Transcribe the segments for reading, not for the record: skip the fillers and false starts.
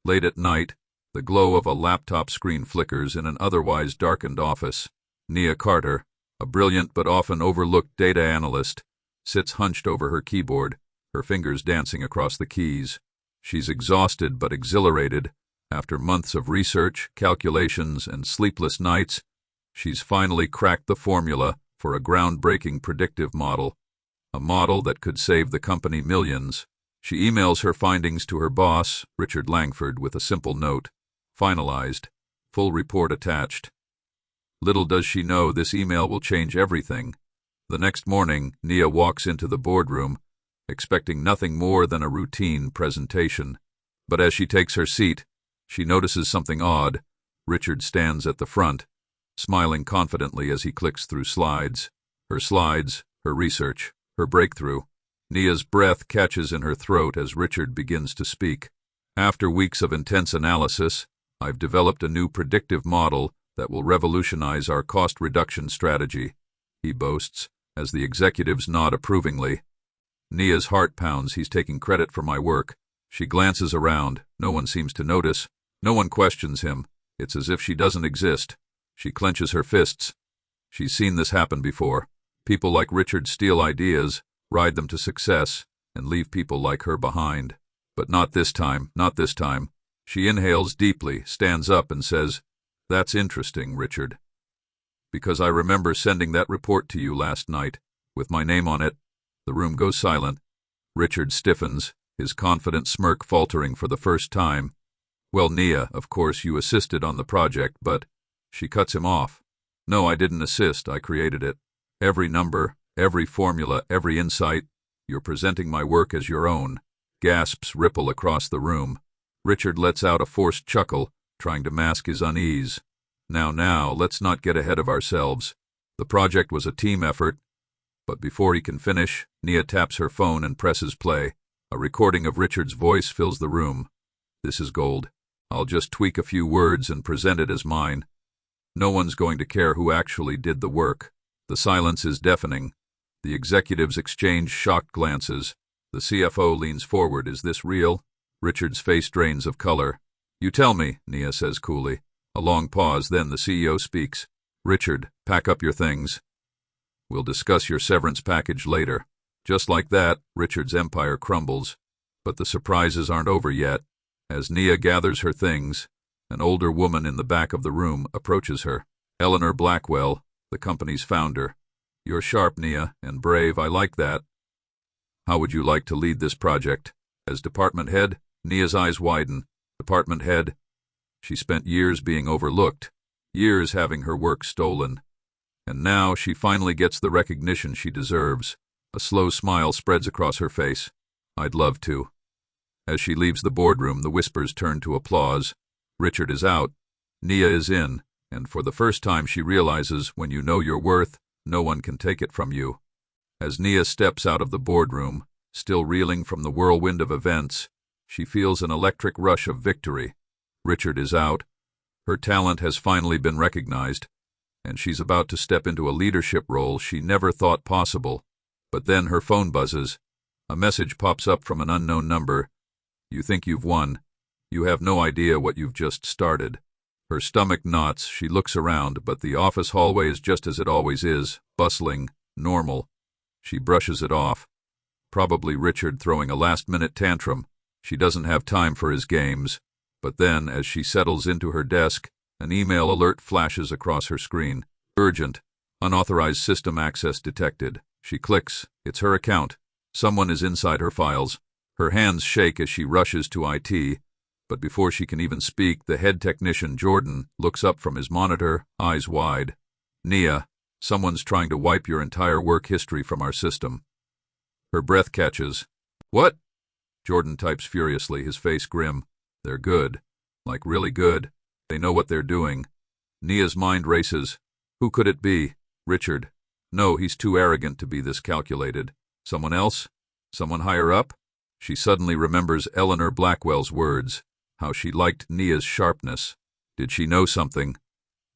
Late at night, the glow of a laptop screen flickers in an otherwise darkened office. Nia Carter, a brilliant but often overlooked data analyst, sits hunched over her keyboard, her fingers dancing across the keys. She's exhausted but exhilarated. After months of research, calculations, and sleepless nights, she's finally cracked the formula for a groundbreaking predictive model, a model that could save the company millions. She emails her findings to her boss, Richard Langford, with a simple note: finalized, full report attached. Little does she know this email will change everything. The next morning, Nia walks into the boardroom, expecting nothing more than a routine presentation. But as she takes her seat, she notices something odd. Richard stands at the front, smiling confidently as he clicks through slides. Her research, her breakthrough. Nia's breath catches in her throat as Richard begins to speak. After weeks of intense analysis, I've developed a new predictive model that will revolutionize our cost reduction strategy, he boasts, as the executives nod approvingly. Nia's heart pounds. He's taking credit for my work. She glances around. No one seems to notice. No one questions him. It's as if she doesn't exist. She clenches her fists. She's seen this happen before. People like Richard steal ideas, ride them to success, and leave people like her behind. But not this time, not this time. She inhales deeply, stands up, and says, "That's interesting, Richard. Because I remember sending that report to you last night, with my name on it." The room goes silent. Richard stiffens, his confident smirk faltering for the first time. "Well, Nia, of course you assisted on the project, but—" She cuts him off. "No, I didn't assist, I created it. Every number, every formula, every insight, you're presenting my work as your own." Gasps ripple across the room. Richard lets out a forced chuckle, trying to mask his unease. Now, let's not get ahead of ourselves. The project was a team effort. But before he can finish, Nia taps her phone and presses play. A recording of Richard's voice fills the room. "This is gold. I'll just tweak a few words and present it as mine. No one's going to care who actually did the work." The silence is deafening. The executives exchange shocked glances. The CFO leans forward. "Is this real?" Richard's face drains of color. "You tell me," Nia says coolly. A long pause, then the CEO speaks. "Richard, pack up your things. We'll discuss your severance package later." Just like that, Richard's empire crumbles. But the surprises aren't over yet. As Nia gathers her things, an older woman in the back of the room approaches her. Eleanor Blackwell, the company's founder. "You're sharp, Nia, and brave. I like that. How would you like to lead this project? As department head?" Nia's eyes widen. Department head? She spent years being overlooked, years having her work stolen. And now she finally gets the recognition she deserves. A slow smile spreads across her face. "I'd love to." As she leaves the boardroom, the whispers turn to applause. Richard is out. Nia is in, and for the first time she realizes when you know your worth, no one can take it from you. As Nia steps out of the boardroom, still reeling from the whirlwind of events, she feels an electric rush of victory. Richard is out. Her talent has finally been recognized, and she's about to step into a leadership role she never thought possible. But then her phone buzzes. A message pops up from an unknown number. "You think you've won. You have no idea what you've just started." Her stomach knots. She looks around, but the office hallway is just as it always is, bustling, normal. She brushes it off. Probably Richard throwing a last-minute tantrum. She doesn't have time for his games. But then, as she settles into her desk, an email alert flashes across her screen. "Urgent. Unauthorized system access detected." She clicks. It's her account. Someone is inside her files. Her hands shake as she rushes to IT, but before she can even speak, the head technician, Jordan, looks up from his monitor, eyes wide. "Nia, someone's trying to wipe your entire work history from our system." Her breath catches. "What?" Jordan types furiously, his face grim. "They're good. Like really good. They know what they're doing." Nia's mind races. Who could it be? Richard. No, he's too arrogant to be this calculated. Someone else? Someone higher up? She suddenly remembers Eleanor Blackwell's words, how she liked Nia's sharpness. Did she know something?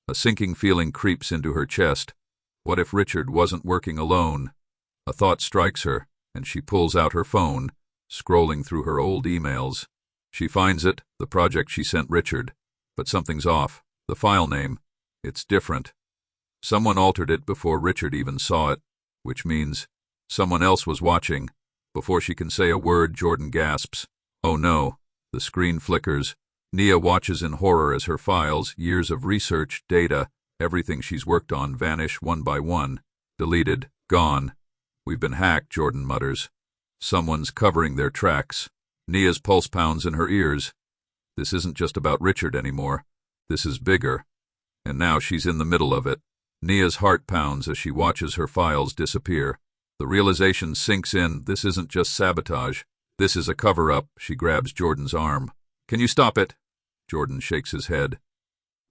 A sinking feeling creeps into her chest. What if Richard wasn't working alone? A thought strikes her, and she pulls out her phone, scrolling through her old emails. She finds it, The project she sent Richard. But something's off. The file name. It's different. Someone altered it before Richard even saw it, which means someone else was watching. Before she can say a word, Jordan gasps. Oh no. The screen flickers. Nia watches in horror as her files, years of research, data, everything she's worked on vanish one by one. Deleted. Gone. We've been hacked, Jordan mutters. Someone's covering their tracks. Nia's pulse pounds in her ears. This isn't just about Richard anymore. This is bigger. And now she's in the middle of it. Nia's heart pounds as she watches her files disappear. The realization sinks in. This isn't just sabotage. This is a cover-up. She grabs Jordan's arm. Can you stop it? Jordan shakes his head.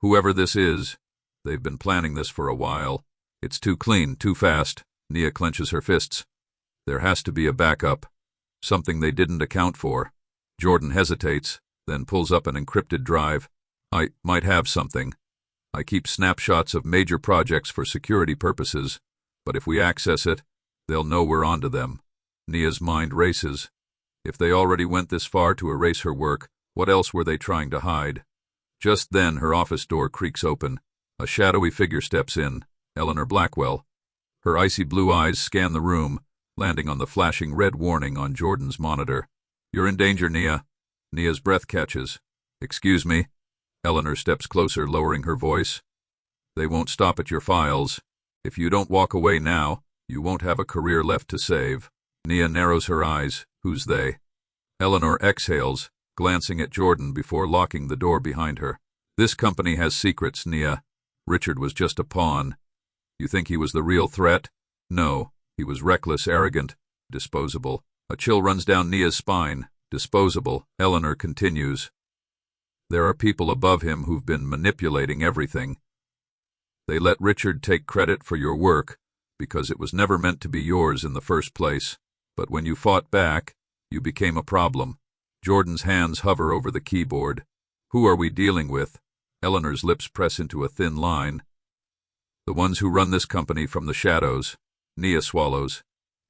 Whoever this is, they've been planning this for a while. It's too clean, too fast. Nia clenches her fists. There has to be a backup. Something they didn't account for. Jordan hesitates, then pulls up an encrypted drive. I might have something. I keep snapshots of major projects for security purposes, but if we access it, they'll know we're onto them. Nia's mind races. If they already went this far to erase her work, what else were they trying to hide? Just then, her office door creaks open. A shadowy figure steps in, Eleanor Blackwell. Her icy blue eyes scan the room, landing on the flashing red warning on Jordan's monitor. You're in danger, Nia. Nia's breath catches. Excuse me. Eleanor steps closer, lowering her voice. They won't stop at your files. If you don't walk away now, you won't have a career left to save. Nia narrows her eyes. Who's they? Eleanor exhales, glancing at Jordan before locking the door behind her. This company has secrets, Nia. Richard was just a pawn. You think he was the real threat? No, he was reckless, arrogant, disposable. A chill runs down Nia's spine. Disposable. Eleanor continues. There are people above him who've been manipulating everything. They let Richard take credit for your work because it was never meant to be yours in the first place. But when you fought back, you became a problem. Jordan's hands hover over the keyboard. Who are we dealing with? Eleanor's lips press into a thin line. The ones who run this company from the shadows. Nia swallows.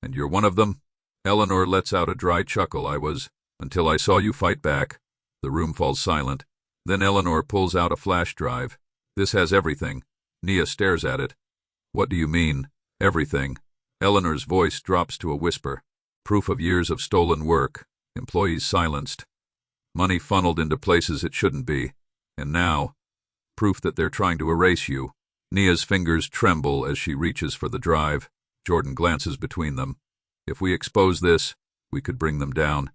And you're one of them? Eleanor lets out a dry chuckle. I was, until I saw you fight back. The room falls silent. Then Eleanor pulls out a flash drive. This has everything. Nia stares at it. What do you mean, everything? Eleanor's voice drops to a whisper. Proof of years of stolen work. Employees silenced. Money funneled into places it shouldn't be. And now, proof that they're trying to erase you. Nia's fingers tremble as she reaches for the drive. Jordan glances between them. If we expose this, we could bring them down.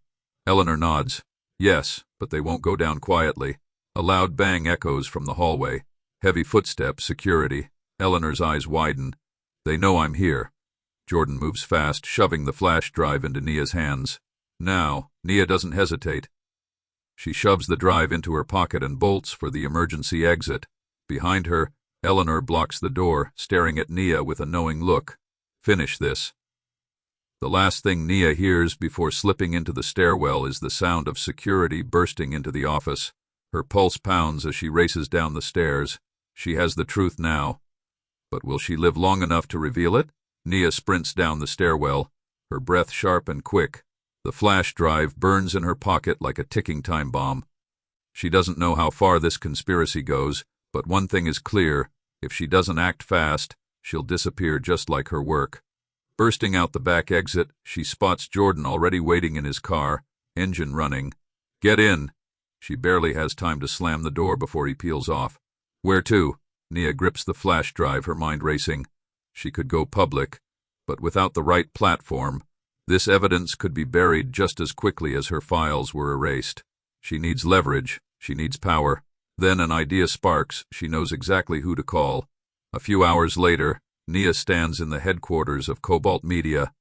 Eleanor nods. Yes, but they won't go down quietly. A loud bang echoes from the hallway. Heavy footsteps, security. Eleanor's eyes widen. They know I'm here. Jordan moves fast, shoving the flash drive into Nia's hands. Now, Nia doesn't hesitate. She shoves the drive into her pocket and bolts for the emergency exit. Behind her, Eleanor blocks the door, staring at Nia with a knowing look. Finish this. The last thing Nia hears before slipping into the stairwell is the sound of security bursting into the office. Her pulse pounds as she races down the stairs. She has the truth now. But will she live long enough to reveal it? Nia sprints down the stairwell, her breath sharp and quick. The flash drive burns in her pocket like a ticking time bomb. She doesn't know how far this conspiracy goes, but one thing is clear. If she doesn't act fast, she'll disappear just like her work. Bursting out the back exit, she spots Jordan already waiting in his car, engine running. Get in. She barely has time to slam the door before he peels off. Where to? Nia grips the flash drive, her mind racing. She could go public, but without the right platform, this evidence could be buried just as quickly as her files were erased. She needs leverage. She needs power. Then an idea sparks. She knows exactly who to call. A few hours later, Nia stands in the headquarters of Cobalt Media,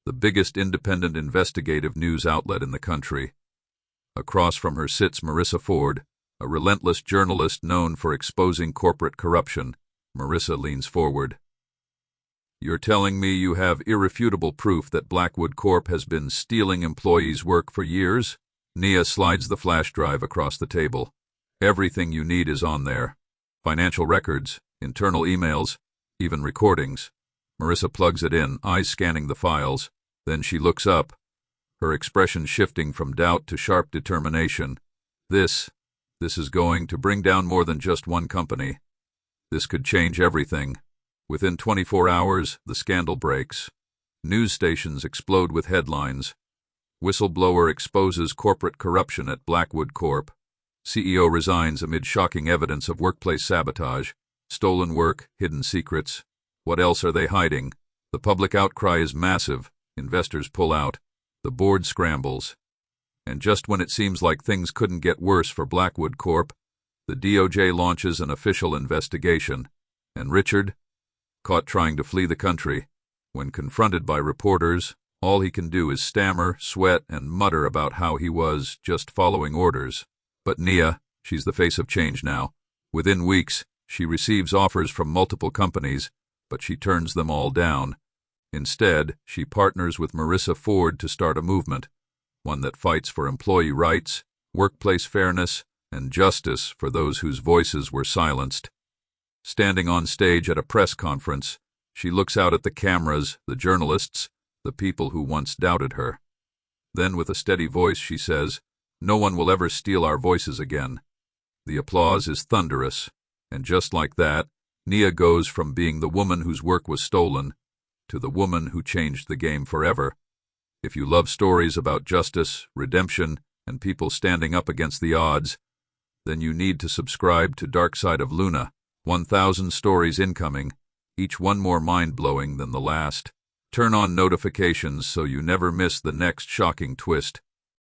the biggest independent investigative news outlet in the country. Across from her sits Marissa Ford, a relentless journalist known for exposing corporate corruption. Marissa leans forward. You're telling me you have irrefutable proof that Blackwood Corp has been stealing employees' work for years? Nia slides the flash drive across the table. Everything you need is on there. Financial records, internal emails, even recordings. Marissa plugs it in, eyes scanning the files. Then she looks up, her expression shifting from doubt to sharp determination. This is going to bring down more than just one company. This could change everything. Within 24 hours, the scandal breaks. News stations explode with headlines. Whistleblower exposes corporate corruption at Blackwood Corp. CEO resigns amid shocking evidence of workplace sabotage. Stolen work, hidden secrets. What else are they hiding? The public outcry is massive. Investors pull out. The board scrambles. And just when it seems like things couldn't get worse for Blackwood Corp., the DOJ launches an official investigation. And Richard, caught trying to flee the country, when confronted by reporters, all he can do is stammer, sweat, and mutter about how he was just following orders. But Nia, she's the face of change now. Within weeks, she receives offers from multiple companies, but she turns them all down. Instead, she partners with Marissa Ford to start a movement, one that fights for employee rights, workplace fairness, and justice for those whose voices were silenced. Standing on stage at a press conference, she looks out at the cameras, the journalists, the people who once doubted her. Then, with a steady voice, she says, "No one will ever steal our voices again." The applause is thunderous, and just like that, Nia goes from being the woman whose work was stolen to the woman who changed the game forever. If you love stories about justice, redemption, and people standing up against the odds, then you need to subscribe to Dark Side of Luna. 1,000 stories incoming, each one more mind-blowing than the last. Turn on notifications so you never miss the next shocking twist.